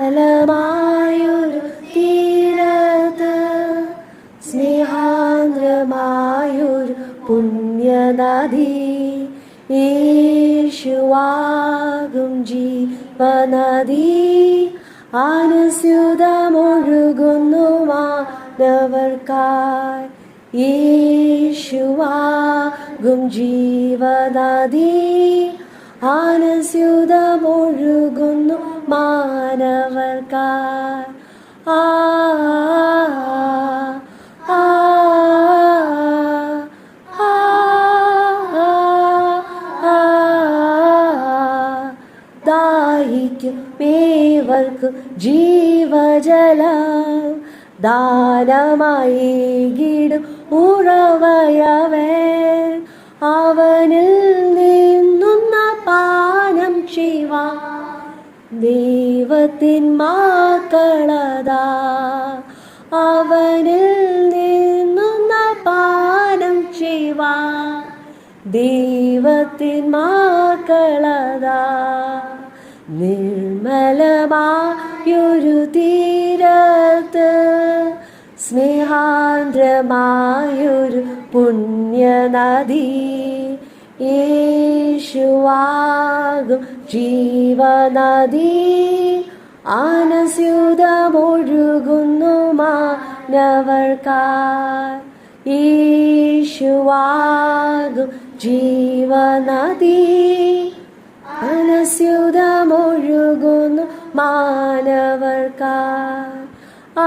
നിർമ്മലമായൊരു തീരത്ത് സ്നേഹാർദ്രമായൊരു പുണ്യനദി യേശുവാകും ജീവനദി അനുസ്യൂതമൊഴുകുന്നു മാനവർക്കായി യേശുവാകും ജീവനദി അനുസ്യൂതമൊഴുകുന്നു മാനവർക്കായി ആ ആ ദാഹിക്കും ഏവർക്കും ജീവജലം ദാനമായി ഗീടും ഉറവയവൻ അവനിൽ നിന്നുന്ന പാനം ചെയ്യുവാൻ ദൈവത്തിൻ മക്കളതാ അവനിൽ നിന്നുന്ന പാനം ചെയ്യുവാൻ ദൈവത്തിൻ മക്കളതാ നിർമ്മലമായൊരു തീരത്ത് സ്നേഹാർദ്രമായൊരു പുണ്യനദി യേശുവാകും ജീവനദി അനുസ്യൂതമൊഴുകുന്നു മാനവർക്കായി യേശുവാകും ജീവനദി അനുസ്യൂതമൊഴുകുന്നു മാനവർക്കായി ആ